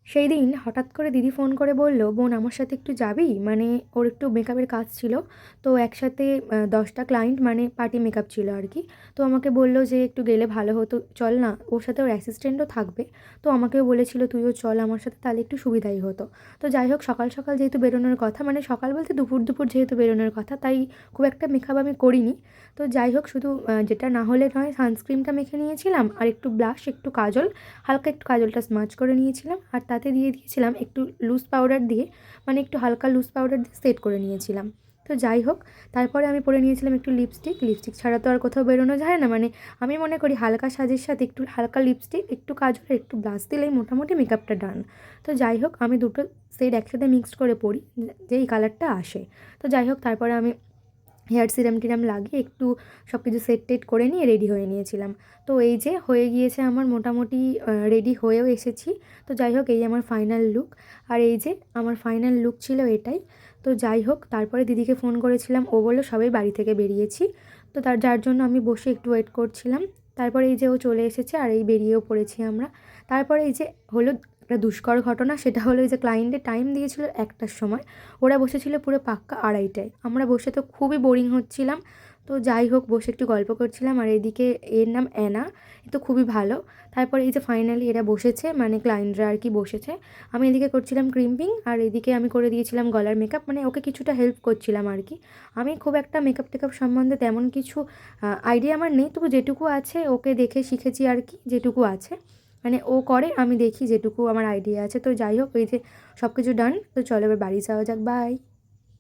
সেই দিন হঠাৎ করে দিদি ফোন করে বলল, "বোন আমার সাথে একটু যাবি?" মানে ওর একটু মেকআপের কাজ ছিল। তো একসাথে ১০ টা ক্লায়েন্ট মানে পার্টি মেকআপ ছিল আর কি। তো আমাকে বলল যে, "একটু গেলে ভালো হতো। চল না।" ওর সাথে ওর অ্যাসিস্ট্যান্টও থাকবে। তো আমাকেও বলেছিল, "তুইও চল আমার সাথে তাহলে একটু সুবিধাই হতো।" তো যাই হোক সকাল, সকাল যেহেতু বেরোনোর কথা মানে সকাল বলতে দুপুর, দুপুর যেহেতু বেরোনোর কথা তাই খুব একটা মেকআপ আমি করিনি। তো যাই হোক শুধু যেটা না হলে নয় সানস্ক্রিনটা মেখে নিয়েছিলাম আর একটু ব্লাশ, একটু কাজল, হালকা একটু কাজলটা স্মাচ করে নিয়েছিলাম আর তাতে দিয়ে দিয়েছিলাম একটু লুজ পাউডার দিয়ে মানে একটু হালকা লুজ পাউডার দিয়ে সেট করে নিয়েছিলাম। তো যাই হোক তারপরে আমি পরে নিয়েছিলাম একটু লিপস্টিক ছাড়া তো আর কোথাও বেরোনো যায় না। মানে আমি মনে করি হালকা সাজের সাথে একটু হালকা লিপস্টিক, একটু কাজল আর একটু ব্লাশ দিলেই মোটামুটি মেকআপটা ডান। তো যাই হোক আমি দুটো শেড একসাথে মিক্সড করে পরি যে এই কালারটা আসে। তো যাই হোক তারপরে আমি হেয়ার সিরাম টিরাম লাগিয়ে একটু সব কিছু সেট টেট করে নিয়ে রেডি হয়ে নিয়েছিলাম। তো এই যে হয়ে গিয়েছে আমার মোটামুটি রেডি হয়েও এসেছি। তো যাই হোক এই আমার ফাইনাল লুক। আর এই যে আমার ফাইনাল লুক ছিল এটাই। তো যাই হোক তারপরে দিদিকে ফোন করেছিলাম, ও বলল সবাই বাড়ি থেকে বেরিয়েছি। তো যার জন্য আমি বসে একটু ওয়েট করছিলাম। তারপরে এই যে ও চলে এসেছে আর এই বেরিয়েও পড়েছি আমরা। তারপরে এই যে হলো একটা দুষ্কর ঘটনা, সেটা হলো এই যে ক্লায়েন্টের টাইম দিয়েছিল ১টার সময়, ওরা বসেছিল পুরো পাক্কা ২:৩০টায়। আমরা বসে তো খুবই বোরিং হচ্ছিলাম। তো যাই হোক বসে একটু গল্প করছিলাম আর এদিকে এর নাম অ্যানা, এ তো খুবই ভালো। তারপরে এই যে ফাইনালি এরা বসেছে মানে ক্লায়েন্টরা আর কি বসেছে। আমি এদিকে করছিলাম ক্রিম্পিং আর এদিকে আমি করে দিয়েছিলাম গলার মেকআপ, মানে ওকে কিছুটা হেল্প করছিলাম আর কি। আমি খুব একটা মেকআপ টেকআপ সম্বন্ধে তেমন কিছু আইডিয়া আমার নেই, তবু যেটুকু আছে ওকে দেখে শিখেছি আর কি, যেটুকু আছে। মানে ও করে আমি দেখি যেটুকু আমার আইডিয়া আছে। তো যাই হোক এই যে সব কিছু ডান। তো চলো এবার বাড়ি যাওয়া যাক। বাই।